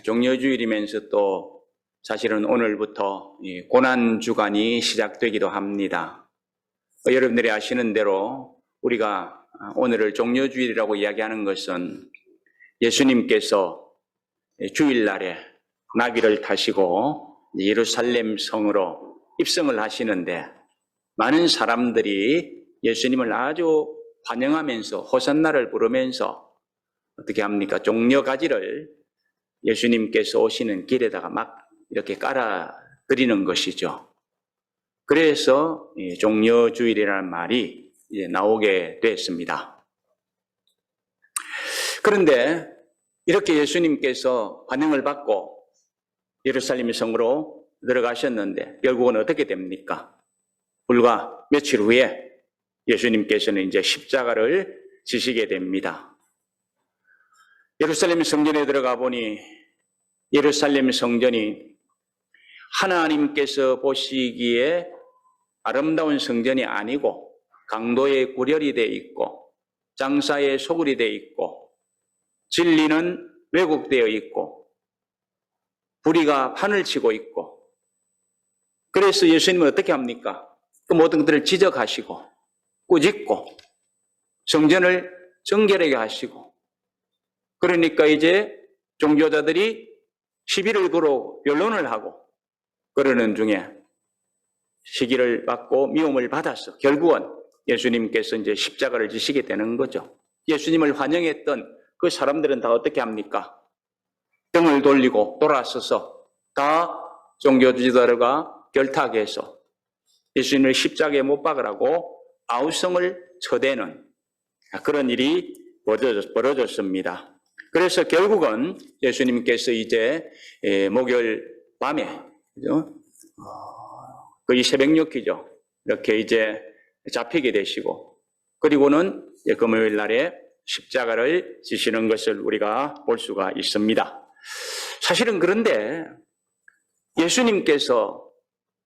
종려주일이면서 또 사실은 오늘부터 고난주간이 시작되기도 합니다. 여러분들이 아시는 대로 우리가 오늘을 종려주일이라고 이야기하는 것은 예수님께서 주일날에 나귀를 타시고 예루살렘 성으로 입성을 하시는데 많은 사람들이 예수님을 아주 환영하면서 호산나를 부르면서 어떻게 합니까? 종려가지를 예수님께서 오시는 길에다가 막 이렇게 깔아드리는 것이죠. 그래서 종려주일이라는 말이 이제 나오게 됐습니다. 그런데 이렇게 예수님께서 환영을 받고 예루살렘 성으로 들어가셨는데 결국은 어떻게 됩니까? 불과 며칠 후에 예수님께서는 이제 십자가를 지시게 됩니다. 예루살렘 성전에 들어가 보니 예루살렘 성전이 하나님께서 보시기에 아름다운 성전이 아니고 강도의 구렬이 되어 있고 장사의 소굴이 되어 있고 진리는 왜곡되어 있고 불의가 판을 치고 있고, 그래서 예수님은 어떻게 합니까? 그 모든 것들을 지적하시고 꾸짖고 성전을 정결하게 하시고, 그러니까 이제 종교자들이 시비를 걸어 변론을 하고 그러는 중에 시기를 받고 미움을 받아서 결국은 예수님께서 이제 십자가를 지시게 되는 거죠. 예수님을 환영했던 그 사람들은 다 어떻게 합니까? 등을 돌리고 돌아서서 다 종교지도자들과 결탁해서 예수님을 십자가에 못 박으라고 아우성을 쳐대는 그런 일이 벌어졌습니다. 그래서 결국은 예수님께서 이제 목요일 밤에 거의 새벽녘이죠. 이렇게 이제 잡히게 되시고, 그리고는 금요일 날에 십자가를 지시는 것을 우리가 볼 수가 있습니다. 사실은 그런데 예수님께서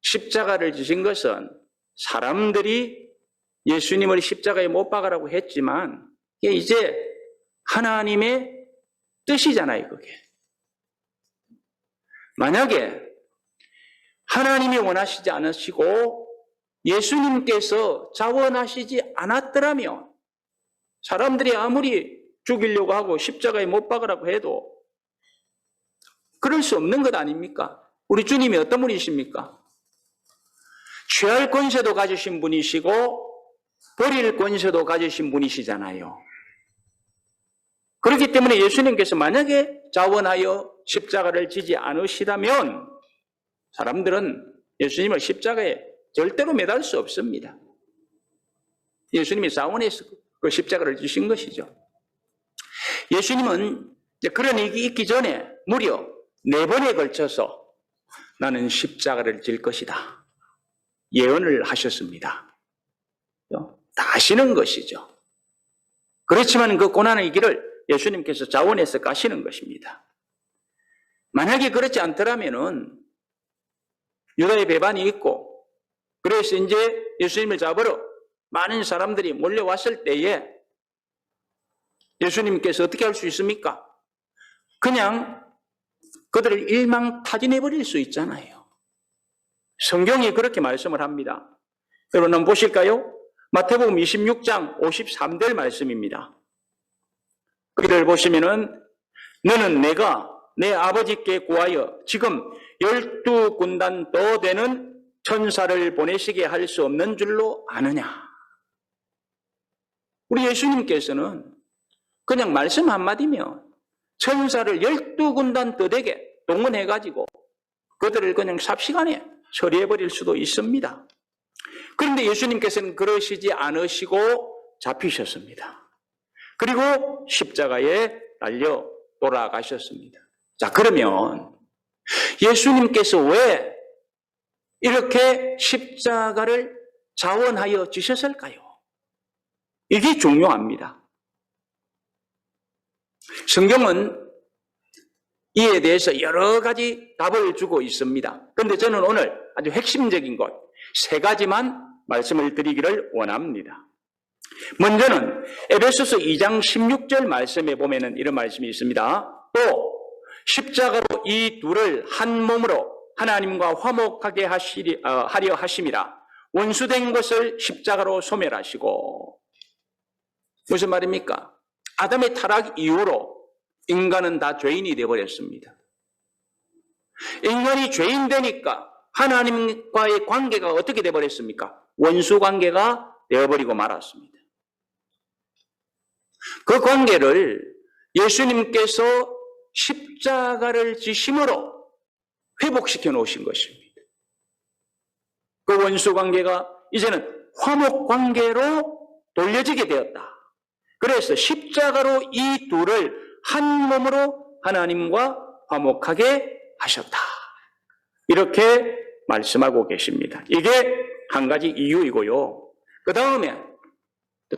십자가를 지신 것은 사람들이 예수님을 십자가에 못 박으라고 했지만 이게 이제 하나님의 뜻이잖아요, 그게. 만약에 하나님이 원하시지 않으시고 예수님께서 자원하시지 않았더라면 사람들이 아무리 죽이려고 하고 십자가에 못 박으라고 해도 그럴 수 없는 것 아닙니까? 우리 주님이 어떤 분이십니까? 취할 권세도 가지신 분이시고 버릴 권세도 가지신 분이시잖아요. 그렇기 때문에 예수님께서 만약에 자원하여 십자가를 지지 않으시다면 사람들은 예수님을 십자가에 절대로 매달 수 없습니다. 예수님이 자원해서 그 십자가를 지신 것이죠. 예수님은 그런 일이 있기 전에 무려 4번에 걸쳐서 나는 십자가를 질 것이다 예언을 하셨습니다. 다 아시는 것이죠. 그렇지만 그 고난의 길을 예수님께서 자원해서 가시는 것입니다. 만약에 그렇지 않더라면은 유다의 배반이 있고, 그래서 이제 예수님을 잡으러 많은 사람들이 몰려왔을 때에 예수님께서 어떻게 할 수 있습니까? 그냥 그들을 일망타진해버릴 수 있잖아요. 성경이 그렇게 말씀을 합니다. 여러분 한번 보실까요? 마태복음 26장 53절 말씀입니다. 그를 보시면은 너는 내가 내 아버지께 구하여 지금 12군단 더 되는 천사를 보내시게 할 수 없는 줄로 아느냐? 우리 예수님께서는 그냥 말씀 한마디면 천사를 12군단 더 되게 동원해가지고 그들을 그냥 삽시간에 처리해버릴 수도 있습니다. 그런데 예수님께서는 그러시지 않으시고 잡히셨습니다. 그리고 십자가에 달려 돌아가셨습니다. 자, 그러면 예수님께서 왜 이렇게 십자가를 자원하여 지셨을까요? 이게 중요합니다. 성경은 이에 대해서 여러 가지 답을 주고 있습니다. 그런데 저는 오늘 아주 핵심적인 것 3가지만 말씀을 드리기를 원합니다. 먼저는 에베소서 2장 16절 말씀에 보면은 이런 말씀이 있습니다. 또 십자가로 이 둘을 한 몸으로 하나님과 화목하게 하려 하심이라. 원수된 것을 십자가로 소멸하시고. 무슨 말입니까? 아담의 타락 이후로 인간은 다 죄인이 되어버렸습니다. 인간이 죄인 되니까 하나님과의 관계가 어떻게 되어버렸습니까? 원수 관계가 되어버리고 말았습니다. 그 관계를 예수님께서 십자가를 지심으로 회복시켜 놓으신 것입니다. 그 원수 관계가 이제는 화목 관계로 돌려지게 되었다. 그래서 십자가로 이 둘을 한 몸으로 하나님과 화목하게 하셨다. 이렇게 말씀하고 계십니다. 이게 한 가지 이유이고요. 그 다음에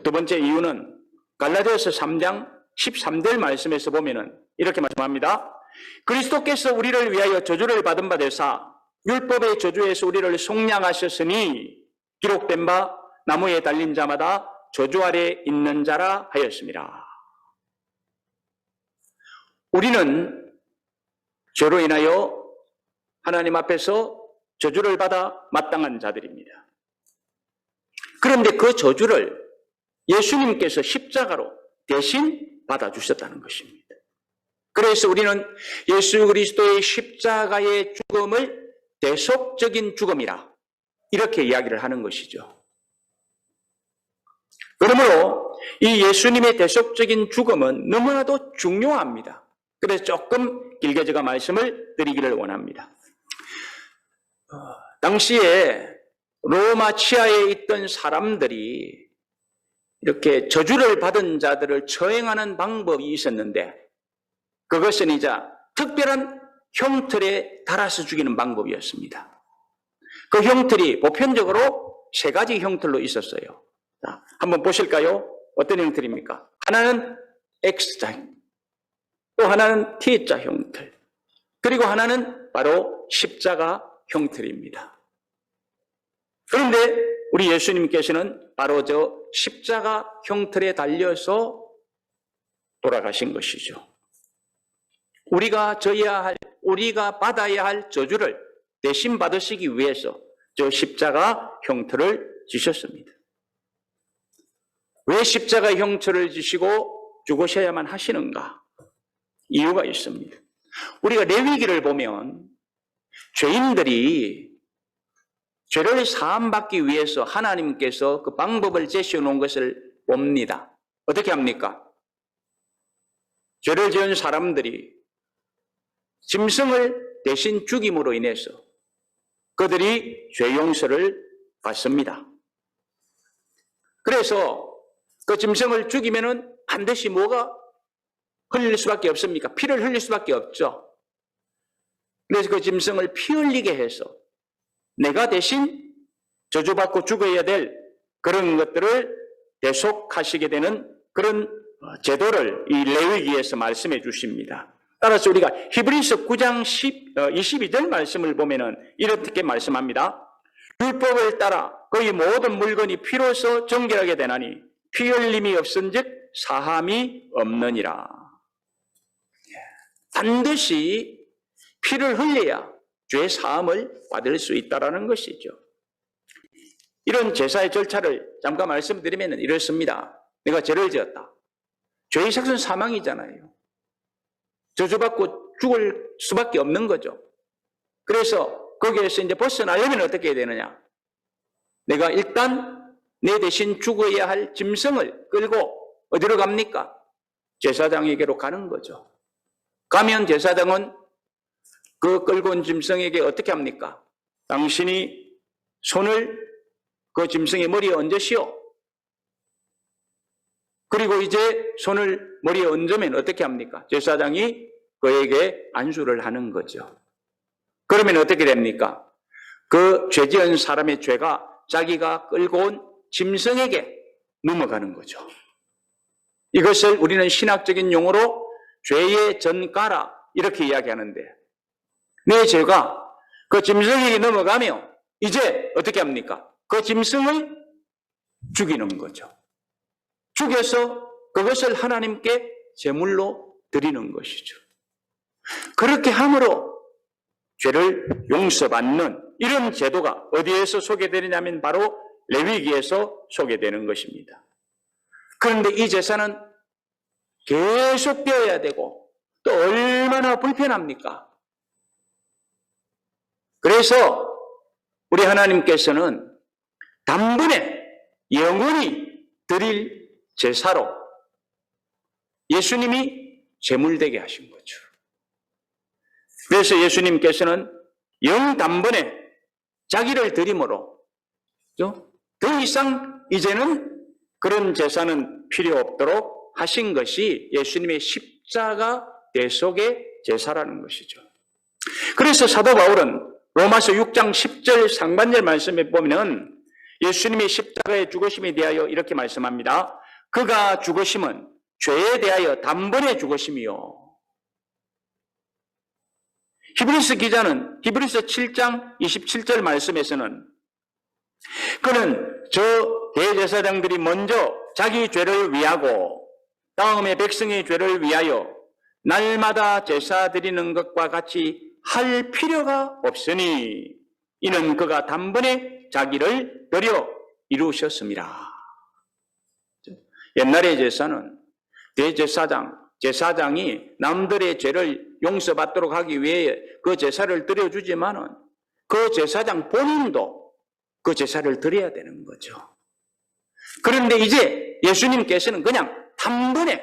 두 번째 이유는 갈라디아서 3장 13절 말씀에서 보면은 이렇게 말씀합니다. 그리스도께서 우리를 위하여 저주를 받은 바 되사 율법의 저주에서 우리를 속량하셨으니 기록된 바 나무에 달린 자마다 저주 아래 있는 자라 하였습니다. 우리는 죄로 인하여 하나님 앞에서 저주를 받아 마땅한 자들입니다. 그런데 그 저주를 예수님께서 십자가로 대신 받아주셨다는 것입니다. 그래서 우리는 예수 그리스도의 십자가의 죽음을 대속적인 죽음이라 이렇게 이야기를 하는 것이죠. 그러므로 이 예수님의 대속적인 죽음은 너무나도 중요합니다. 그래서 조금 길게 제가 말씀을 드리기를 원합니다. 당시에 로마 치하에 있던 사람들이 이렇게 저주를 받은 자들을 처형하는 방법이 있었는데 그것은 이제 특별한 형틀에 달아서 죽이는 방법이었습니다. 그 형틀이 보편적으로 세 가지 형틀로 있었어요. 자, 한번 보실까요? 어떤 형틀입니까? 하나는 X자, 또 하나는 T자 형틀, 그리고 하나는 바로 십자가 형틀입니다. 그런데 우리 예수님께서는 바로 저 십자가 형틀에 달려서 돌아가신 것이죠. 우리가 받아야 할 저주를 대신 받으시기 위해서 저 십자가 형틀을 지셨습니다. 왜 십자가 형틀을 지시고 죽으셔야만 하시는가? 이유가 있습니다. 우리가 레위기를 보면 죄인들이 죄를 사함받기 위해서 하나님께서 그 방법을 제시해 놓은 것을 봅니다. 어떻게 합니까? 죄를 지은 사람들이 짐승을 대신 죽임으로 인해서 그들이 죄 용서를 받습니다. 그래서 그 짐승을 죽이면은 반드시 뭐가 흘릴 수밖에 없습니까? 피를 흘릴 수밖에 없죠. 그래서 그 짐승을 피 흘리게 해서 내가 대신 저주받고 죽어야 될 그런 것들을 대속하시게 되는 그런 제도를 이 레위기에서 말씀해 주십니다. 따라서 우리가 히브리서 9장 22절 말씀을 보면은 이렇게 말씀합니다. 율법을 따라 거의 모든 물건이 피로서 정결하게 되나니 피 흘림이 없은즉 사함이 없느니라. 반드시 피를 흘려야 죄 사함을 받을 수 있다라는 것이죠. 이런 제사의 절차를 잠깐 말씀드리면 이렇습니다. 내가 죄를 지었다. 죄의 삭은 사망이잖아요. 저주받고 죽을 수밖에 없는 거죠. 그래서 거기에서 이제 벗어나려면 어떻게 해야 되느냐? 내가 일단 내 대신 죽어야 할 짐승을 끌고 어디로 갑니까? 제사장에게로 가는 거죠. 가면 제사장은 그 끌고 온 짐승에게 어떻게 합니까? 당신이 손을 그 짐승의 머리에 얹으시오. 그리고 이제 손을 머리에 얹으면 어떻게 합니까? 제사장이 그에게 안수를 하는 거죠. 그러면 어떻게 됩니까? 그 죄지은 사람의 죄가 자기가 끌고 온 짐승에게 넘어가는 거죠. 이것을 우리는 신학적인 용어로 죄의 전가라 이렇게 이야기하는데 내 죄가 그 짐승에게 넘어가며 이제 어떻게 합니까? 그 짐승을 죽이는 거죠. 죽여서 그것을 하나님께 제물로 드리는 것이죠. 그렇게 함으로 죄를 용서받는 이런 제도가 어디에서 소개되느냐면 바로 레위기에서 소개되는 것입니다. 그런데 이 제사는 계속 되어야 되고 또 얼마나 불편합니까? 그래서 우리 하나님께서는 단번에 영원히 드릴 제사로 예수님이 제물되게 하신 거죠. 그래서 예수님께서는 영단번에 자기를 드림으로 더 이상 이제는 그런 제사는 필요 없도록 하신 것이 예수님의 십자가 대속의 제사라는 것이죠. 그래서 사도 바울은 로마서 6장 10절 상반절 말씀에 보면 예수님의 십자가의 죽으심에 대하여 이렇게 말씀합니다. 그가 죽으심은 죄에 대하여 단번에 죽으심이요. 히브리서 기자는 히브리서 7장 27절 말씀에서는 그는 저 대제사장들이 먼저 자기 죄를 위하고 다음에 백성의 죄를 위하여 날마다 제사 드리는 것과 같이 할 필요가 없으니 이는 그가 단번에 자기를 드려 이루셨습니다. 옛날의 제사는 제사장이 남들의 죄를 용서받도록 하기 위해 그 제사를 드려주지만은 그 제사장 본인도 그 제사를 드려야 되는 거죠. 그런데 이제 예수님께서는 그냥 단번에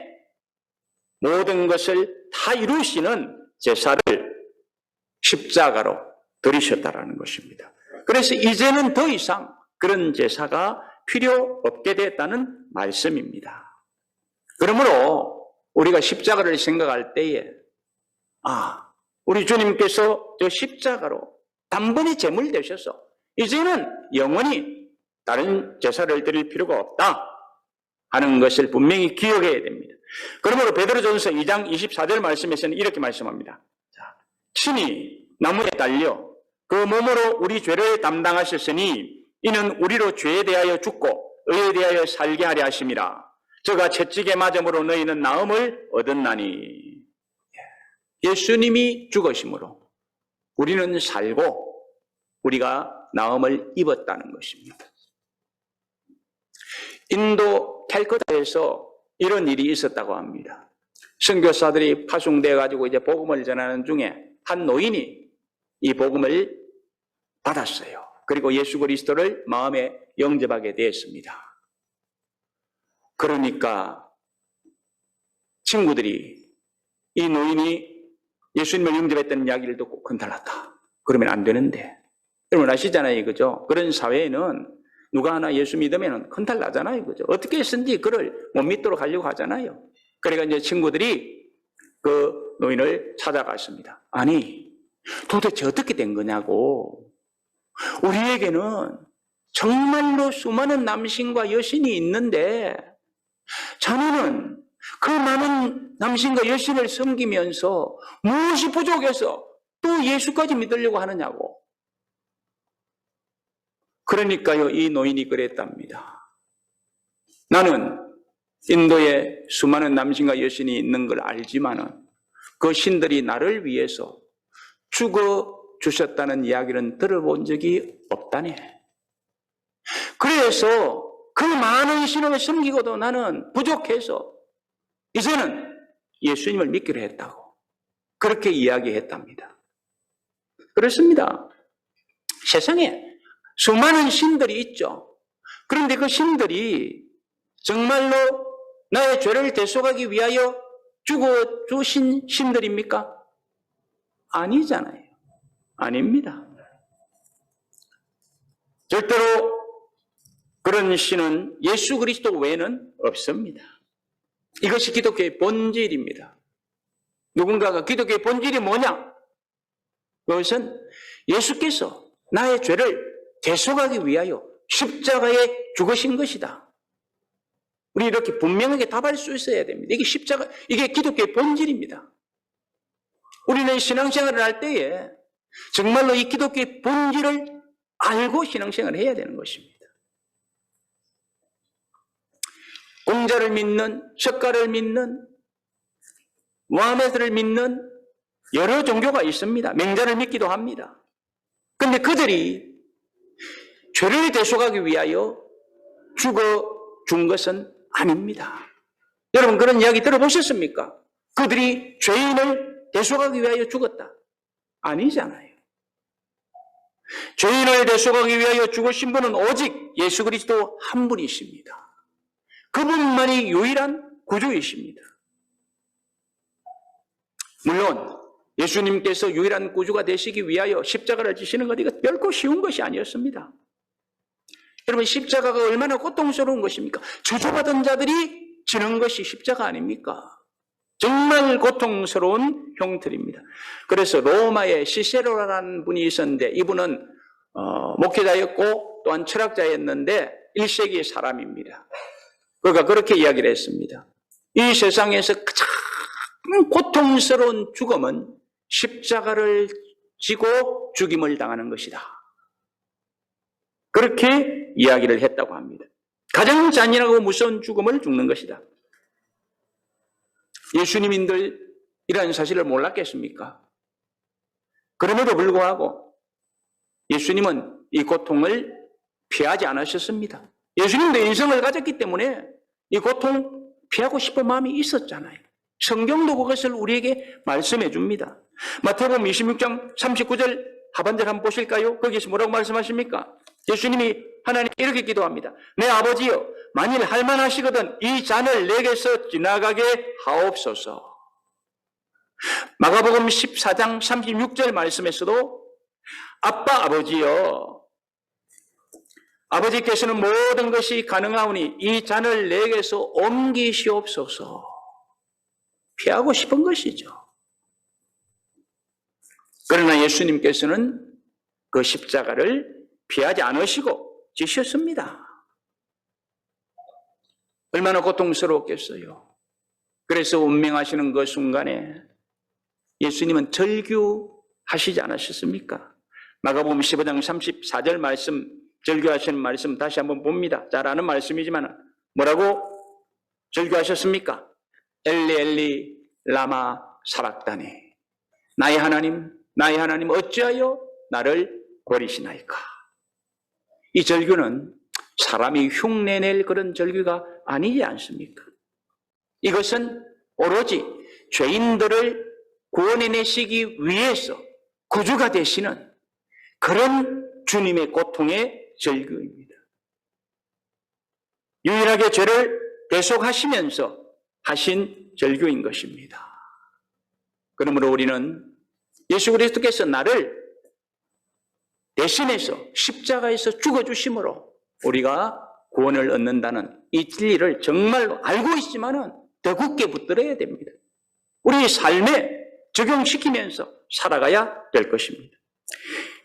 모든 것을 다 이루시는 제사를 십자가로 드리셨다라는 것입니다. 그래서 이제는 더 이상 그런 제사가 필요 없게 됐다는 말씀입니다. 그러므로 우리가 십자가를 생각할 때에 우리 주님께서 저 십자가로 단번에 제물 되셔서 이제는 영원히 다른 제사를 드릴 필요가 없다 하는 것을 분명히 기억해야 됩니다. 그러므로 베드로전서 2장 24절 말씀에서는 이렇게 말씀합니다. 친히 나무에 달려 그 몸으로 우리 죄를 담당하셨으니 이는 우리로 죄에 대하여 죽고 의에 대하여 살게 하려 하심이라. 저가 채찍에 맞음으로 너희는 나음을 얻었나니. 예수님이 죽으심으로 우리는 살고 우리가 나음을 입었다는 것입니다. 인도 캘커타에서 이런 일이 있었다고 합니다. 선교사들이 파송되어 가지고 이제 복음을 전하는 중에 한 노인이 이 복음을 받았어요. 그리고 예수 그리스도를 마음에 영접하게 되었습니다. 그러니까 친구들이 이 노인이 예수님을 영접했다는 이야기를 듣고 건달났다. 그러면 안 되는데. 여러분 아시잖아요, 그죠? 그런 사회에는 누가 하나 예수 믿으면 건달나잖아요, 그죠? 어떻게 해서든지 그를 못 믿도록 하려고 하잖아요. 그러니까 이제 친구들이 그 노인을 찾아갔습니다. 아니, 도대체 어떻게 된 거냐고. 우리에게는 정말로 수많은 남신과 여신이 있는데 자네는 그 많은 남신과 여신을 섬기면서 무엇이 부족해서 또 예수까지 믿으려고 하느냐고. 그러니까요, 이 노인이 그랬답니다. 나는 인도에 수많은 남신과 여신이 있는 걸 알지만은 그 신들이 나를 위해서 죽어 주셨다는 이야기는 들어본 적이 없다네. 그래서 그 많은 신을 섬기고도 나는 부족해서 이제는 예수님을 믿기로 했다고. 그렇게 이야기했답니다. 그렇습니다. 세상에 수많은 신들이 있죠. 그런데 그 신들이 정말로 나의 죄를 대속하기 위하여 죽어 주신 신들입니까? 아니잖아요. 아닙니다. 절대로 그런 신은 예수 그리스도 외에는 없습니다. 이것이 기독교의 본질입니다. 누군가가 기독교의 본질이 뭐냐? 그것은 예수께서 나의 죄를 대속하기 위하여 십자가에 죽으신 것이다. 우리 이렇게 분명하게 답할 수 있어야 됩니다. 이게 기독교의 본질입니다. 우리는 신앙생활을 할 때에 정말로 이 기독교의 본질을 알고 신앙생활을 해야 되는 것입니다. 공자를 믿는, 석가를 믿는, 무하메드를 믿는 여러 종교가 있습니다. 맹자를 믿기도 합니다. 그런데 그들이 죄를 대속하기 위하여 죽어준 것은 아닙니다. 여러분 그런 이야기 들어보셨습니까? 그들이 죄인을 대속하기 위하여 죽었다. 아니잖아요. 죄인을 대속하기 위하여 죽으신 분은 오직 예수 그리스도 한 분이십니다. 그분만이 유일한 구주이십니다. 물론 예수님께서 유일한 구주가 되시기 위하여 십자가를 지시는 것 이거 결코 쉬운 것이 아니었습니다. 여러분 십자가가 얼마나 고통스러운 것입니까? 저주받은 자들이 지는 것이 십자가 아닙니까? 정말 고통스러운 형틀입니다. 그래서 로마에 시세로라는 분이 있었는데 이분은 목회자였고 또한 철학자였는데 1세기 사람입니다. 그가 그렇게 이야기를 했습니다. 이 세상에서 가장 고통스러운 죽음은 십자가를 지고 죽임을 당하는 것이다. 그렇게 이야기를 했다고 합니다. 가장 잔인하고 무서운 죽음을 죽는 것이다. 예수님인들 이런 사실을 몰랐겠습니까? 그럼에도 불구하고 예수님은 이 고통을 피하지 않으셨습니다. 예수님도 인생을 가졌기 때문에 이 고통 피하고 싶은 마음이 있었잖아요. 성경도 그것을 우리에게 말씀해 줍니다. 마태복음 26장 39절 하반절 한번 보실까요? 거기서 뭐라고 말씀하십니까? 예수님이 하나님 이렇게 기도합니다. 내 아버지여 만일 할만하시거든 이 잔을 내게서 지나가게 하옵소서. 마가복음 14장 36절 말씀에서도 아빠 아버지여 아버지께서는 모든 것이 가능하오니 이 잔을 내게서 옮기시옵소서. 피하고 싶은 것이죠. 그러나 예수님께서는 그 십자가를 피하지 않으시고 지셨습니다. 얼마나 고통스러웠겠어요. 그래서 운명하시는 그 순간에 예수님은 절규하시지 않으셨습니까? 마가복음 15장 34절 말씀, 절규하시는 말씀 다시 한번 봅니다. 잘 아는 말씀이지만 뭐라고 절규하셨습니까? 엘리 엘리 라마 사박다니 나의 하나님 어찌하여 나를 버리시나이까. 이 절규는 사람이 흉내낼 그런 절규가 아니지 않습니까? 이것은 오로지 죄인들을 구원해내시기 위해서 구주가 되시는 그런 주님의 고통의 절규입니다. 유일하게 죄를 대속하시면서 하신 절규인 것입니다. 그러므로 우리는 예수 그리스도께서 나를 대신해서 십자가에서 죽어주심으로 우리가 구원을 얻는다는 이 진리를 정말로 알고 있지만은 더 굳게 붙들어야 됩니다. 우리 삶에 적용시키면서 살아가야 될 것입니다.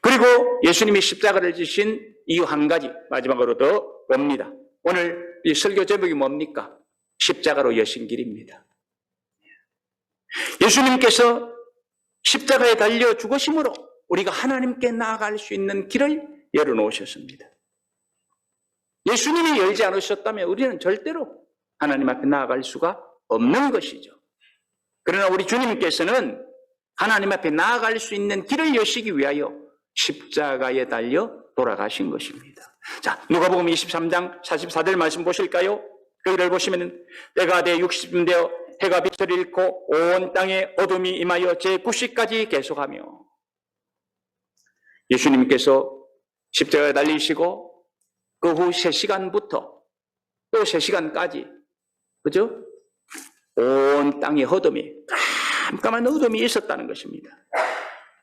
그리고 예수님이 십자가를 지신 이유 한 가지 마지막으로 더 봅니다. 오늘 이 설교 제목이 뭡니까? 십자가로 여신 길입니다. 예수님께서 십자가에 달려 죽으심으로 우리가 하나님께 나아갈 수 있는 길을 열어놓으셨습니다. 예수님이 열지 않으셨다면 우리는 절대로 하나님 앞에 나아갈 수가 없는 것이죠. 그러나 우리 주님께서는 하나님 앞에 나아갈 수 있는 길을 여시기 위하여 십자가에 달려 돌아가신 것입니다. 자, 누가복음 23장 44절 말씀 보실까요? 거기를 보시면 때가 돼 60쯤 되어 해가 빛을 잃고 온 땅에 어둠이 임하여 제9시까지 계속하며 예수님께서 십자가에 달리시고 그 후 3시간부터 또 3시간까지 그죠? 온 땅에 어둠이 깜깜한 어둠이 있었다는 것입니다.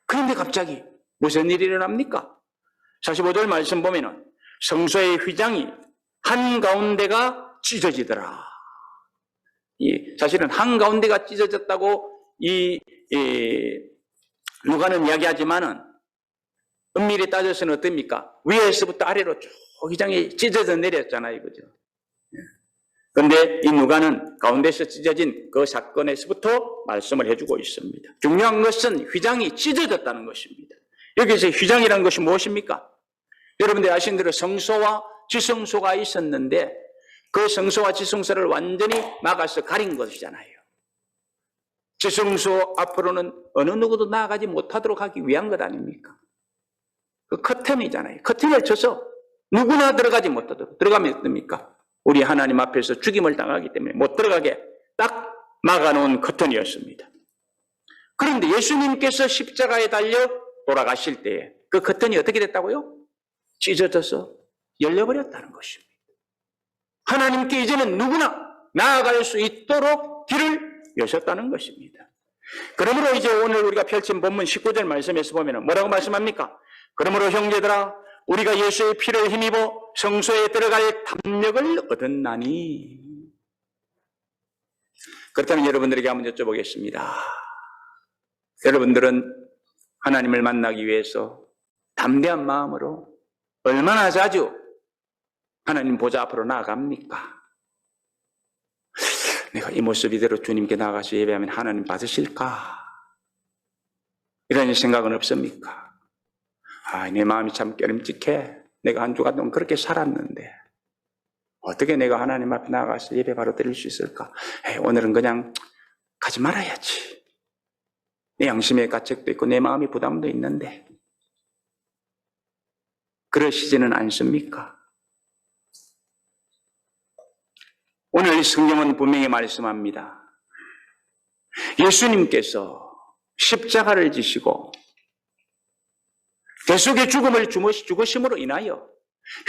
그런데 갑자기 무슨 일이 일어납니까? 45절 말씀 보면은 성소의 휘장이 한가운데가 찢어지더라. 사실은 한가운데가 찢어졌다고 누가는 이야기하지만은 엄밀히 따져서는 어떻습니까? 위에서부터 아래로 쭉 휘장이 찢어져 내렸잖아요. 그죠? 그런데 이 누가는 가운데서 찢어진 그 사건에서부터 말씀을 해주고 있습니다. 중요한 것은 휘장이 찢어졌다는 것입니다. 여기서 휘장이라는 것이 무엇입니까? 여러분들 아시는 대로 성소와 지성소가 있었는데 그 성소와 지성소를 완전히 막아서 가린 것이잖아요. 지성소 앞으로는 어느 누구도 나아가지 못하도록 하기 위한 것 아닙니까? 그 커튼이잖아요. 커튼을 쳐서 누구나 들어가지 못하도록. 들어가면 어떻습니까? 우리 하나님 앞에서 죽임을 당하기 때문에 못 들어가게 딱 막아놓은 커튼이었습니다. 그런데 예수님께서 십자가에 달려 돌아가실 때에 그 커튼이 어떻게 됐다고요? 찢어져서 열려버렸다는 것입니다. 하나님께 이제는 누구나 나아갈 수 있도록 길을 여셨다는 것입니다. 그러므로 이제 오늘 우리가 펼친 본문 19절 말씀에서 보면 뭐라고 말씀합니까? 그러므로 형제들아 우리가 예수의 피를 힘입어 성소에 들어갈 담력을 얻었나니. 그렇다면 여러분들에게 한번 여쭤보겠습니다. 여러분들은 하나님을 만나기 위해서 담대한 마음으로 얼마나 자주 하나님 보좌 앞으로 나아갑니까? 내가 이 모습 이대로 주님께 나가서 예배하면 하나님 받으실까? 이런 생각은 없습니까? 내 마음이 참 깨름직해. 내가 한 주간 동안 그렇게 살았는데 어떻게 내가 하나님 앞에 나가서 예배 바로 드릴 수 있을까? 오늘은 그냥 가지 말아야지. 내 양심의 가책도 있고 내 마음이 부담도 있는데 그러시지는 않습니까? 오늘 성경은 분명히 말씀합니다. 예수님께서 십자가를 지시고 대속의 죽음을 죽으심으로 인하여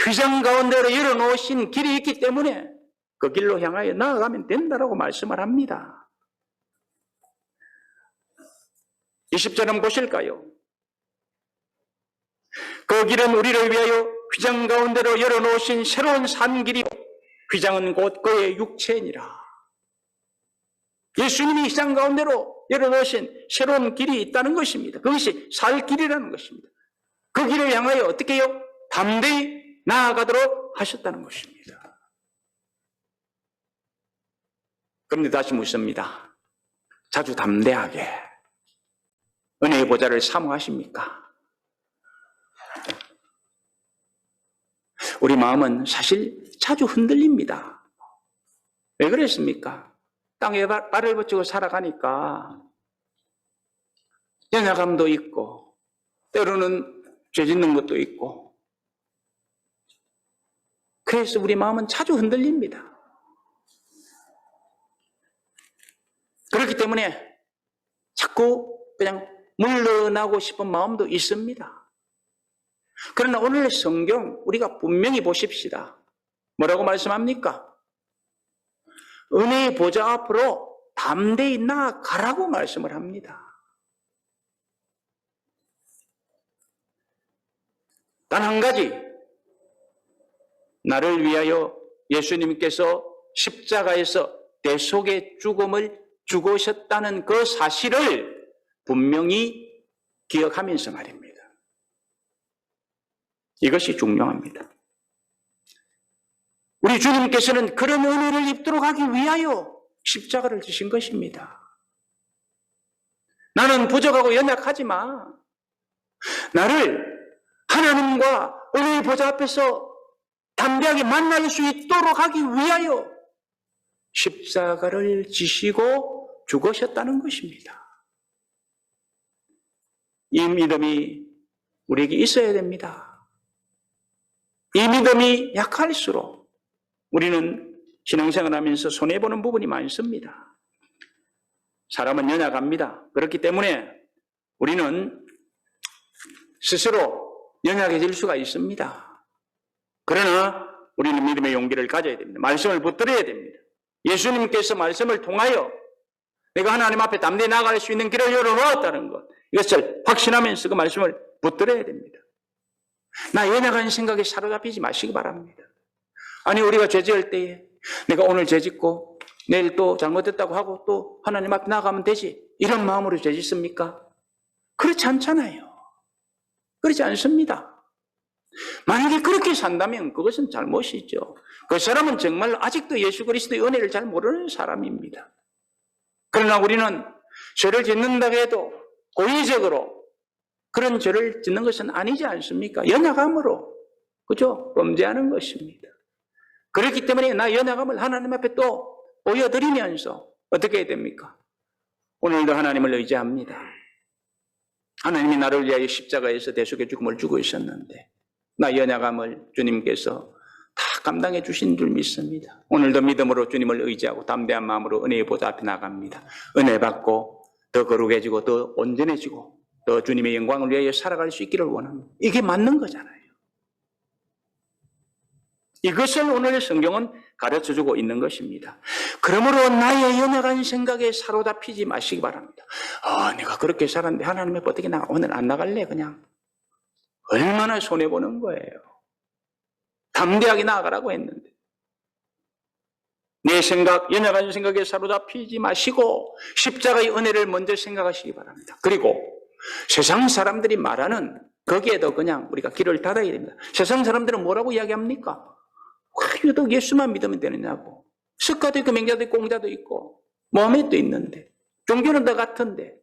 휘장 가운데로 열어놓으신 길이 있기 때문에 그 길로 향하여 나아가면 된다라고 말씀을 합니다. 20절 한번 보실까요? 그 길은 우리를 위하여 휘장 가운데로 열어놓으신 새로운 산길이요 휘장은 곧 그의 육체니라. 예수님이 휘장 가운데로 열어놓으신 새로운 길이 있다는 것입니다. 그것이 살 길이라는 것입니다. 그 길을 향하여 어떻게 해요? 담대히 나아가도록 하셨다는 것입니다. 그런데 다시 묻습니다. 자주 담대하게 은혜의 보좌를 사모하십니까? 우리 마음은 사실 자주 흔들립니다. 왜 그랬습니까? 땅에 발을 붙이고 살아가니까 연약함도 있고 때로는 죄 짓는 것도 있고 그래서 우리 마음은 자주 흔들립니다. 그렇기 때문에 자꾸 그냥 물러나고 싶은 마음도 있습니다. 그러나 오늘 성경 우리가 분명히 보십시다. 뭐라고 말씀합니까? 은혜의 보좌 앞으로 담대히 나아가라고 말씀을 합니다. 단 한 가지, 나를 위하여 예수님께서 십자가에서 대속의 죽음을 죽으셨다는 그 사실을 분명히 기억하면서 말입니다. 이것이 중요합니다. 우리 주님께서는 그런 은혜를 입도록 하기 위하여 십자가를 지신 것입니다. 나는 부족하고 연약하지만 나를 하나님과 은혜의 보좌 앞에서 담대하게 만날 수 있도록 하기 위하여 십자가를 지시고 죽으셨다는 것입니다. 이 믿음이 우리에게 있어야 됩니다. 이 믿음이 약할수록 우리는 신앙생활 하면서 손해보는 부분이 많습니다. 사람은 연약합니다. 그렇기 때문에 우리는 스스로 연약해질 수가 있습니다. 그러나 우리는 믿음의 용기를 가져야 됩니다. 말씀을 붙들어야 됩니다. 예수님께서 말씀을 통하여 내가 하나님 앞에 담대히 나아갈 수 있는 길을 열어놓았다는 것, 이것을 확신하면서 그 말씀을 붙들어야 됩니다. 나 연약한 생각에 사로잡히지 마시기 바랍니다. 아니 우리가 죄 지을 때에 내가 오늘 죄 짓고 내일 또 잘못했다고 하고 또 하나님 앞에 나가면 되지, 이런 마음으로 죄 짓습니까? 그렇지 않잖아요. 그렇지 않습니다. 만약에 그렇게 산다면 그것은 잘못이죠. 그 사람은 정말 아직도 예수 그리스도의 은혜를 잘 모르는 사람입니다. 그러나 우리는 죄를 짓는다고 해도 고의적으로 그런 죄를 짓는 것은 아니지 않습니까? 연약함으로, 그죠? 범죄하는 것입니다. 그렇기 때문에 나 연약함을 하나님 앞에 또 보여드리면서 어떻게 해야 됩니까? 오늘도 하나님을 의지합니다. 하나님이 나를 위하여 십자가에서 대속의 죽음을 주고 있었는데 나의 연약함을 주님께서 다 감당해 주신 줄 믿습니다. 오늘도 믿음으로 주님을 의지하고 담대한 마음으로 은혜의 보좌 앞에 나갑니다. 은혜 받고 더 거룩해지고 더 온전해지고 더 주님의 영광을 위하여 살아갈 수 있기를 원합니다. 이게 맞는 거잖아요. 이것을 오늘 성경은 가르쳐주고 있는 것입니다. 그러므로 나의 연약한 생각에 사로잡히지 마시기 바랍니다. 내가 그렇게 살았는데 하나님 앞에 어떻게 오늘 안 나갈래 그냥. 얼마나 손해보는 거예요. 담대하게 나아가라고 했는데. 내 생각, 연약한 생각에 사로잡히지 마시고 십자가의 은혜를 먼저 생각하시기 바랍니다. 그리고 세상 사람들이 말하는 거기에도 그냥 우리가 귀를 닫아야 됩니다. 세상 사람들은 뭐라고 이야기합니까? 유독 예수만 믿으면 되느냐고. 석가도 있고 맹자도 있고 공자도 있고 모함에도 있는데 종교는 다 같은데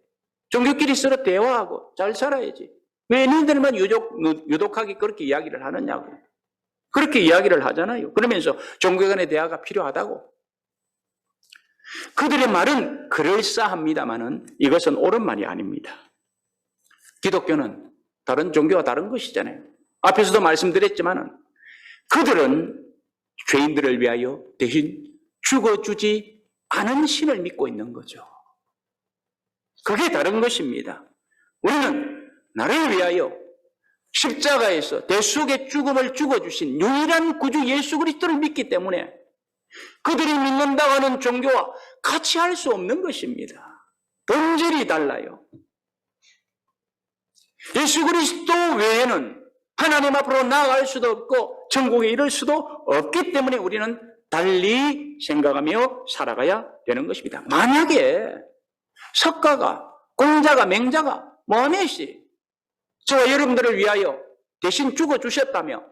종교끼리 서로 대화하고 잘 살아야지. 왜 너희들만 유독하게 그렇게 이야기를 하느냐고. 그렇게 이야기를 하잖아요. 그러면서 종교 간의 대화가 필요하다고. 그들의 말은 그럴싸합니다마는 이것은 옳은 말이 아닙니다. 기독교는 다른 종교와 다른 것이잖아요. 앞에서도 말씀드렸지만은 그들은 죄인들을 위하여 대신 죽어주지 않은 신을 믿고 있는 거죠. 그게 다른 것입니다. 우리는 나를 위하여 십자가에서 대속의 죽음을 죽어주신 유일한 구주 예수 그리스도를 믿기 때문에 그들이 믿는다고 하는 종교와 같이 할 수 없는 것입니다. 본질이 달라요. 예수 그리스도 외에는 하나님 앞으로 나아갈 수도 없고 천국에 이를 수도 없기 때문에 우리는 달리 생각하며 살아가야 되는 것입니다. 만약에 석가가, 공자가, 맹자가, 모하메시 저와 여러분들을 위하여 대신 죽어주셨다며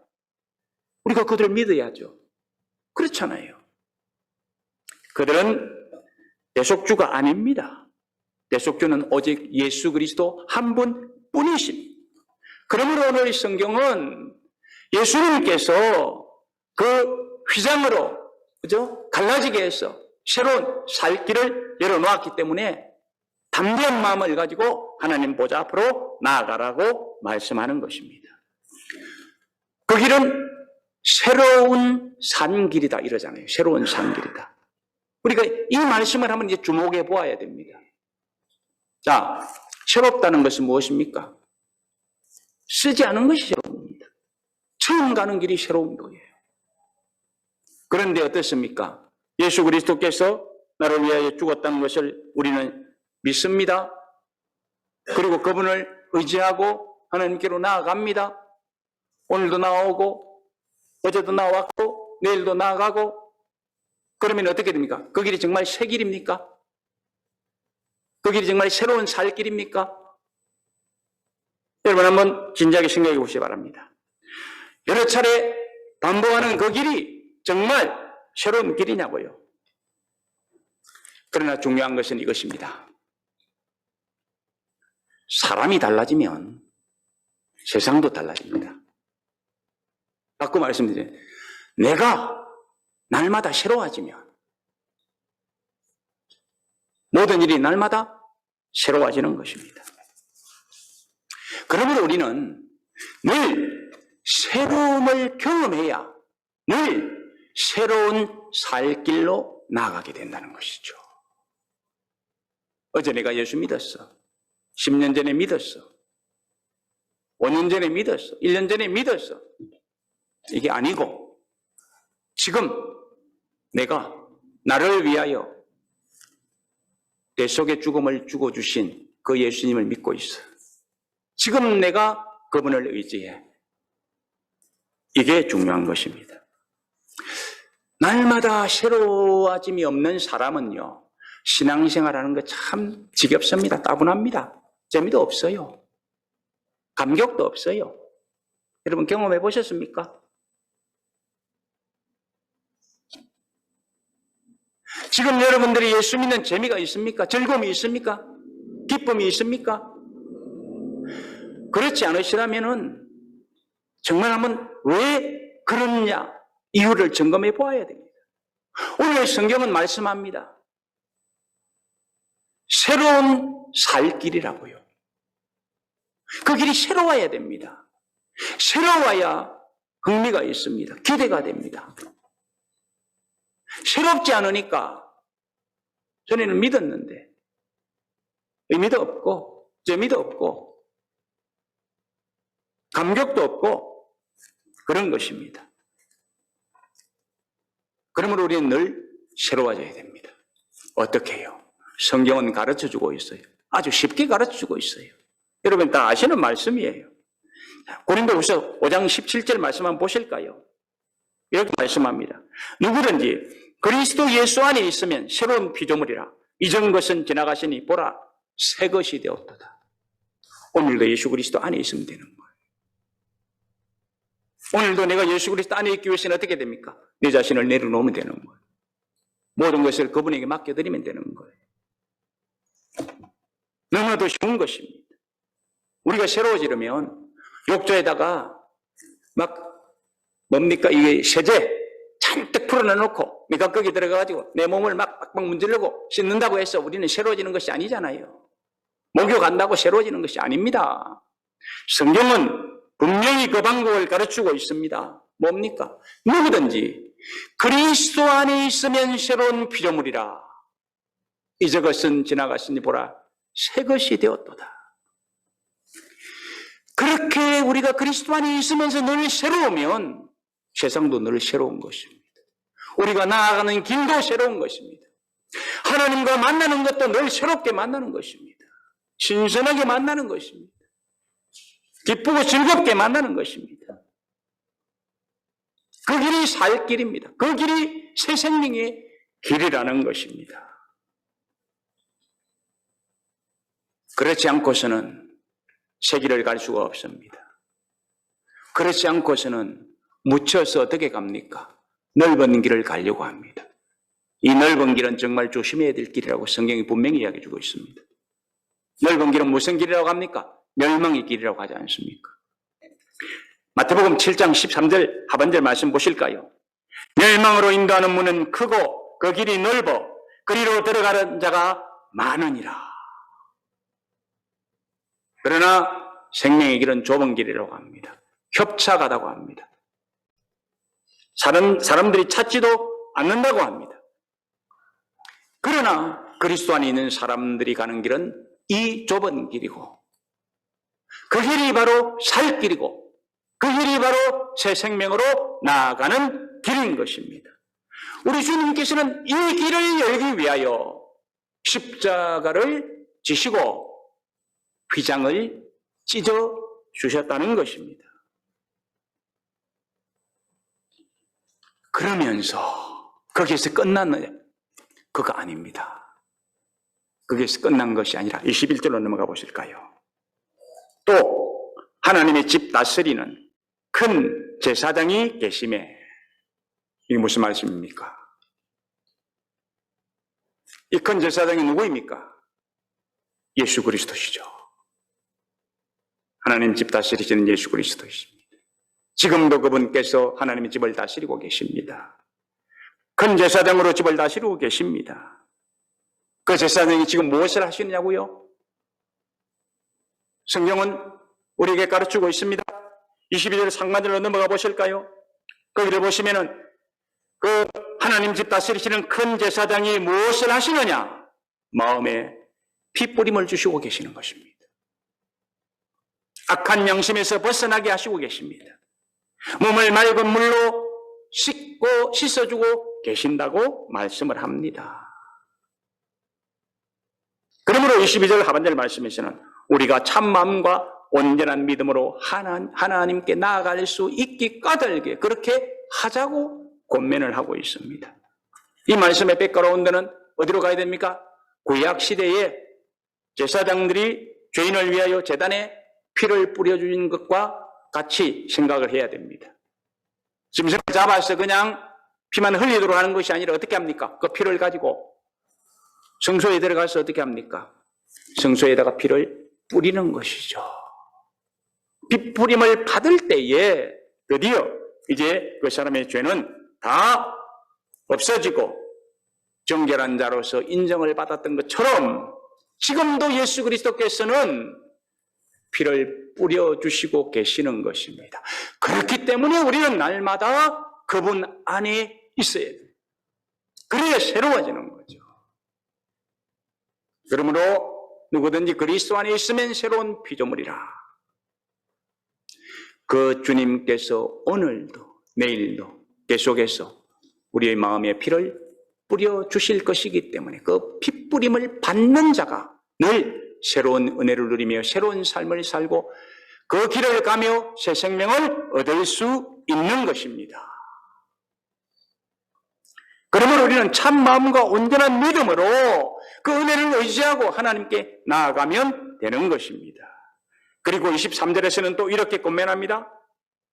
우리가 그들을 믿어야죠. 그렇잖아요. 그들은 대속주가 아닙니다. 대속주는 오직 예수 그리스도 한 분뿐이십니다. 그러므로 오늘 성경은 예수님께서 그 휘장으로 그죠? 갈라지게 해서 새로운 살 길을 열어놓았기 때문에 담대한 마음을 가지고 하나님 보좌 앞으로 나아가라고 말씀하는 것입니다. 그 길은 새로운 산길이다 이러잖아요. 새로운 산길이다. 우리가 이 말씀을 한번 이제 주목해 보아야 됩니다. 자, 새롭다는 것은 무엇입니까? 쓰지 않은 것이 새로웁니다. 처음 가는 길이 새로운 거예요. 그런데 어떻습니까? 예수 그리스도께서 나를 위하여 죽었다는 것을 우리는 믿습니다. 그리고 그분을 의지하고 하나님께로 나아갑니다. 오늘도 나오고 어제도 나왔고 내일도 나아가고 그러면 어떻게 됩니까? 그 길이 정말 새 길입니까? 그 길이 정말 새로운 살 길입니까? 여러분 한번 진지하게 생각해 보시기 바랍니다. 여러 차례 반복하는 그 길이 정말 새로운 길이냐고요. 그러나 중요한 것은 이것입니다. 사람이 달라지면 세상도 달라집니다. 바꿔 말씀드려요. 내가 날마다 새로워지면 모든 일이 날마다 새로워지는 것입니다. 그러므로 우리는 늘 새로움을 경험해야 늘 새로운 살 길로 나아가게 된다는 것이죠. 어제 내가 예수 믿었어. 10년 전에 믿었어. 5년 전에 믿었어. 1년 전에 믿었어. 이게 아니고 지금 내가 나를 위하여 대속의 죽음을 주고 주신 그 예수님을 믿고 있어. 지금 내가 그분을 의지해. 이게 중요한 것입니다. 날마다 새로워짐이 없는 사람은요, 신앙생활하는 거 참 지겹습니다. 따분합니다. 재미도 없어요. 감격도 없어요. 여러분 경험해 보셨습니까? 지금 여러분들이 예수 믿는 재미가 있습니까? 즐거움이 있습니까? 기쁨이 있습니까? 그렇지 않으시다면은 정말 한번 왜 그러느냐 이유를 점검해 보아야 됩니다. 오늘 성경은 말씀합니다. 새로운 살 길이라고요. 그 길이 새로워야 됩니다. 새로워야 흥미가 있습니다. 기대가 됩니다. 새롭지 않으니까 전에는 믿었는데 의미도 없고 재미도 없고 감격도 없고 그런 것입니다. 그러므로 우리는 늘 새로워져야 됩니다. 어떻게 해요? 성경은 가르쳐주고 있어요. 아주 쉽게 가르쳐주고 있어요. 여러분 다 아시는 말씀이에요. 고린도후서 5장 17절 말씀 한번 보실까요? 이렇게 말씀합니다. 누구든지 그리스도 예수 안에 있으면 새로운 피조물이라. 이전 것은 지나가시니 보라 새 것이 되었도다. 오늘도 예수 그리스도 안에 있으면 되는 거예요. 오늘도 내가 예수 그리스도 안에 있기 위해서는 어떻게 됩니까? 내 자신을 내려놓으면 되는 거예요. 모든 것을 그분에게 맡겨드리면 되는 거예요. 너무나도 쉬운 것입니다. 우리가 새로워지려면 욕조에다가 막 뭡니까? 이게 세제 잔뜩 풀어내놓고 내가 거기 들어가가지고 내 몸을 막 빡빡 문지르고 씻는다고 해서 우리는 새로워지는 것이 아니잖아요. 목욕 한다고 새로워지는 것이 아닙니다. 성경은 분명히 그 방법을 가르치고 있습니다. 뭡니까? 누구든지 그리스도 안에 있으면 새로운 피조물이라. 이제 것은 지나갔으니 보라 새 것이 되었도다. 그렇게 우리가 그리스도 안에 있으면서 늘 새로우면 세상도 늘 새로운 것입니다. 우리가 나아가는 길도 새로운 것입니다. 하나님과 만나는 것도 늘 새롭게 만나는 것입니다. 신선하게 만나는 것입니다. 기쁘고 즐겁게 만나는 것입니다. 그 길이 살 길입니다. 그 길이 새 생명의 길이라는 것입니다. 그렇지 않고서는 새 길을 갈 수가 없습니다. 그렇지 않고서는 묻혀서 어떻게 갑니까? 넓은 길을 가려고 합니다. 이 넓은 길은 정말 조심해야 될 길이라고 성경이 분명히 이야기해 주고 있습니다. 넓은 길은 무슨 길이라고 합니까? 멸망의 길이라고 하지 않습니까? 마태복음 7장 13절 하반절 말씀 보실까요? 멸망으로 인도하는 문은 크고 그 길이 넓어 그리로 들어가는 자가 많으니라. 그러나 생명의 길은 좁은 길이라고 합니다. 협착하다고 합니다. 사람들이 찾지도 않는다고 합니다. 그러나 그리스도 안에 있는 사람들이 가는 길은 이 좁은 길이고 그 길이 바로 살 길이고 그 길이 바로 새 생명으로 나아가는 길인 것입니다. 우리 주님께서는 이 길을 열기 위하여 십자가를 지시고 휘장을 찢어 주셨다는 것입니다. 그러면서 거기에서 끝났느냐? 그거 아닙니다. 거기에서 끝난 것이 아니라 21절로 넘어가 보실까요? 또 하나님의 집 다스리는 큰 제사장이 계심에. 이게 무슨 말씀입니까? 이 큰 제사장이 누구입니까? 예수 그리스도시죠. 하나님 집 다스리시는 예수 그리스도이십니다. 지금도 그분께서 하나님의 집을 다스리고 계십니다. 큰 제사장으로 집을 다스리고 계십니다. 그 제사장이 지금 무엇을 하시느냐고요? 성경은 우리에게 가르치고 있습니다. 22절 상반절로 넘어가 보실까요? 거기를 보시면은 그 하나님 집 다스리시는 큰 제사장이 무엇을 하시느냐? 마음에 핏뿌림을 주시고 계시는 것입니다. 악한 양심에서 벗어나게 하시고 계십니다. 몸을 맑은 물로 씻고 씻어주고 계신다고 말씀을 합니다. 그러므로 22절 하반절 말씀에서는 우리가 참 마음과 온전한 믿음으로 하나님께 나아갈 수 있기 까닭에 그렇게 하자고 권면을 하고 있습니다. 이 말씀의 백그라운드는 어디로 가야 됩니까? 구약 시대에 제사장들이 죄인을 위하여 제단에 피를 뿌려주는 것과 같이 생각을 해야 됩니다. 짐승을 잡아서 그냥 피만 흘리도록 하는 것이 아니라 어떻게 합니까? 그 피를 가지고 성소에 들어가서 어떻게 합니까? 성소에다가 피를 뿌리는 것이죠. 피 뿌림을 받을 때에 드디어 이제 그 사람의 죄는 다 없어지고 정결한 자로서 인정을 받았던 것처럼 지금도 예수 그리스도께서는 피를 뿌려주시고 계시는 것입니다. 그렇기 때문에 우리는 날마다 그분 안에 있어야 돼요. 그래야 새로워지는 거죠. 그러므로 누구든지 그리스도 안에 있으면 새로운 피조물이라. 그 주님께서 오늘도 내일도 계속해서 우리의 마음에 피를 뿌려주실 것이기 때문에 그 피뿌림을 받는 자가 늘 새로운 은혜를 누리며 새로운 삶을 살고 그 길을 가며 새 생명을 얻을 수 있는 것입니다. 그러므로 우리는 참 마음과 온전한 믿음으로 그 은혜를 의지하고 하나님께 나아가면 되는 것입니다. 그리고 23절에서는 또 이렇게 권면합니다.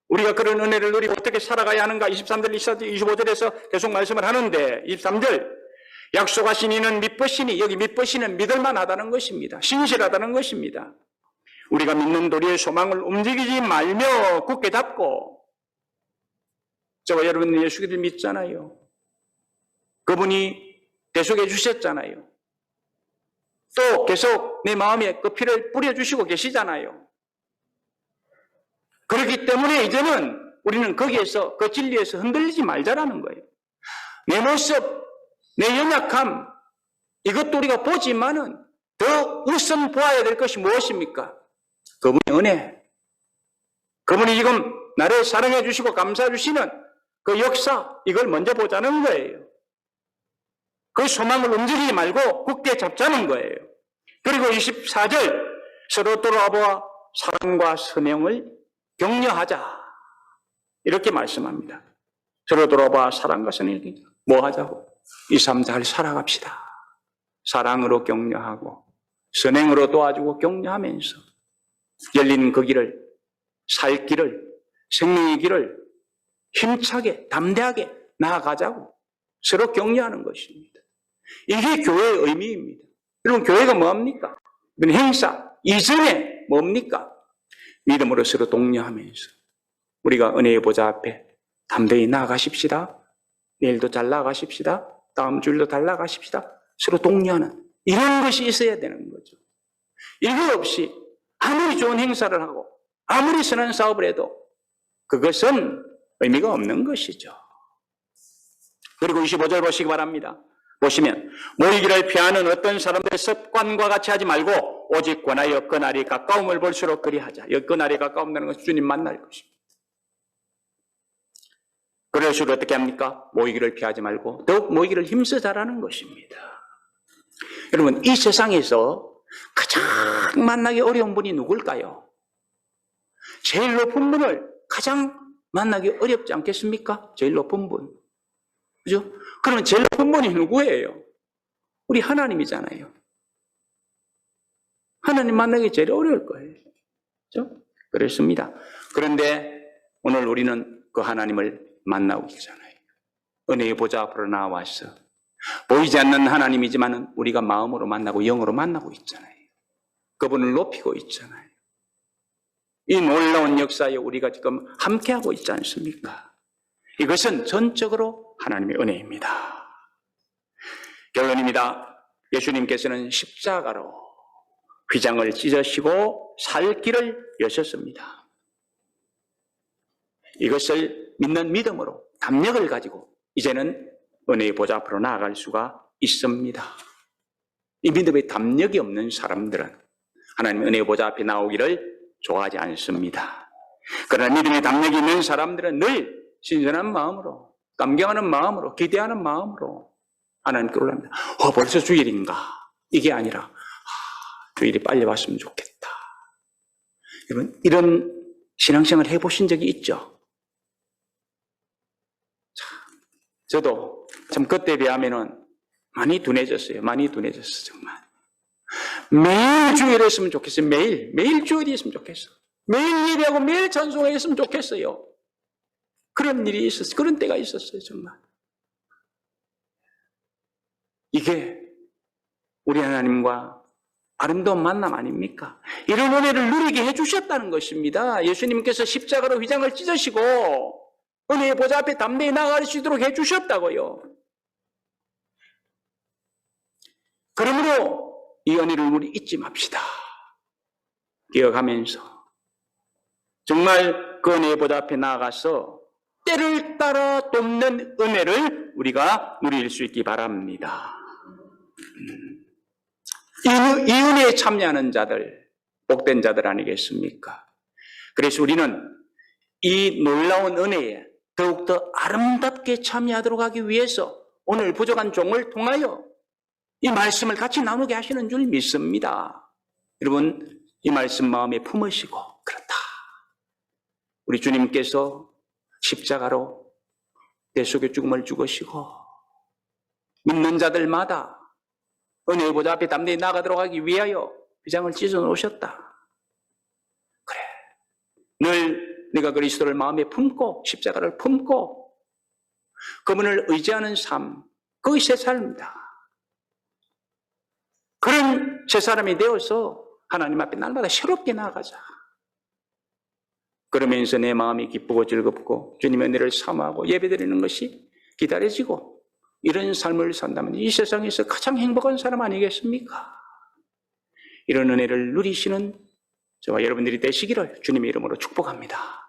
우리가 그런 은혜를 누리고 어떻게 살아가야 하는가 23절, 25절에서 계속 말씀을 하는데 23절 약속하신 이는 믿으시니 여기 믿으시는 믿을만하다는 것입니다. 신실하다는 것입니다. 우리가 믿는 도리의 소망을 움직이지 말며 굳게 잡고 저와 여러분 예수 그리스도를 믿잖아요. 그분이 대속해 주셨잖아요. 또 계속 내 마음에 그 피를 뿌려주시고 계시잖아요. 그렇기 때문에 이제는 우리는 거기에서 그 진리에서 흔들리지 말자라는 거예요. 내 모습, 내 연약함 이것도 우리가 보지만은 더 우선 보아야 될 것이 무엇입니까? 그분의 은혜. 그분이 지금 나를 사랑해 주시고 감사해 주시는 그 역사 이걸 먼저 보자는 거예요. 그 소망을 움직이지 말고 굳게 잡자는 거예요. 그리고 24절 서로 돌아보아 사랑과 선행을 격려하자 이렇게 말씀합니다. 서로 돌아봐 사랑과 선행을 뭐 하자고? 이 삶 잘 살아갑시다. 사랑으로 격려하고 선행으로 도와주고 격려하면서 열린 그 길을 살 길을 생명의 길을 힘차게 담대하게 나아가자고 서로 격려하는 것입니다. 이게 교회의 의미입니다. 여러분 교회가 뭡니까? 행사 이전에 뭡니까? 믿음으로 서로 독려하면서 우리가 은혜의 보좌 앞에 담대히 나아가십시다. 내일도 잘 나아가십시다. 다음 주일도 잘 나아가십시다. 서로 독려하는 이런 것이 있어야 되는 거죠. 이거 없이 아무리 좋은 행사를 하고 아무리 선한 사업을 해도 그것은 의미가 없는 것이죠. 그리고 25절 보시기 바랍니다. 보시면 모이기를 피하는 어떤 사람들의 습관과 같이 하지 말고 오직 권하여 그 날이 가까움을 볼수록 그리하자. 그 날이 가까움다는 것은 주님 만날 것입니다. 그럴수록 어떻게 합니까? 모이기를 피하지 말고 더욱 모이기를 힘써자라는 것입니다. 여러분 이 세상에서 가장 만나기 어려운 분이 누굴까요? 제일 높은 분을 가장 만나기 어렵지 않겠습니까? 제일 높은 분. 그죠? 그러면 제일 높은 분이 누구예요? 우리 하나님이잖아요. 하나님 만나기 제일 어려울 거예요. 그죠? 그렇습니다. 그런데 오늘 우리는 그 하나님을 만나고 있잖아요. 은혜의 보좌 앞으로 나와서 보이지 않는 하나님이지만 우리가 마음으로 만나고 영으로 만나고 있잖아요. 그분을 높이고 있잖아요. 이 놀라운 역사에 우리가 지금 함께하고 있지 않습니까? 이것은 전적으로 하나님의 은혜입니다. 결론입니다. 예수님께서는 십자가로 휘장을 찢으시고 살 길을 여셨습니다. 이것을 믿는 믿음으로 담력을 가지고 이제는 은혜의 보좌 앞으로 나아갈 수가 있습니다. 이 믿음의 담력이 없는 사람들은 하나님의 은혜의 보좌 앞에 나오기를 좋아하지 않습니다. 그러나 믿음의 담력이 있는 사람들은 늘 신선한 마음으로, 감격하는 마음으로, 기대하는 마음으로 하나님께 올라갑니다. 벌써 주일인가? 이게 아니라 주일이 빨리 왔으면 좋겠다. 여러분 이런 신앙생활 해보신 적이 있죠? 저도 참 그때 비하면은 많이 둔해졌어요. 많이 둔해졌어요. 정말. 매일 주일에 했으면 좋겠어요. 매일 주일이 있으면 좋겠어. 매일 예배하고 매일 찬송했으면 좋겠어요. 그런 일이 있었어요. 그런 때가 있었어요. 정말. 이게 우리 하나님과 아름다운 만남 아닙니까? 이런 은혜를 누리게 해주셨다는 것입니다. 예수님께서 십자가로 휘장을 찢으시고 은혜의 보좌 앞에 담대히 나아갈 수 있도록 해주셨다고요. 그러므로 이 은혜를 우리 잊지 맙시다. 기억하면서 정말 그 은혜 보좌 앞에 나아가서 때를 따라 돕는 은혜를 우리가 누릴 수 있기 바랍니다. 이 은혜에 참여하는 자들, 복된 자들 아니겠습니까? 그래서 우리는 이 놀라운 은혜에 더욱더 아름답게 참여하도록 하기 위해서 오늘 부족한 종을 통하여 이 말씀을 같이 나누게 하시는 줄 믿습니다. 여러분, 이 말씀 마음에 품으시고, 그렇다. 우리 주님께서 십자가로 내 속에 죽음을 죽으시고 믿는 자들마다 은혜의 보좌 앞에 담대히 나가도록 하기 위하여 비장을 찢어 놓으셨다. 그래, 늘 내가 그리스도를 마음에 품고 십자가를 품고 그분을 의지하는 삶, 그것이 새 삶입니다. 그런 새 사람이 되어서 하나님 앞에 날마다 새롭게 나아가자. 그러면서 내 마음이 기쁘고 즐겁고 주님의 은혜를 사모하고 예배드리는 것이 기다려지고 이런 삶을 산다면 이 세상에서 가장 행복한 사람 아니겠습니까? 이런 은혜를 누리시는 저와 여러분들이 되시기를 주님의 이름으로 축복합니다.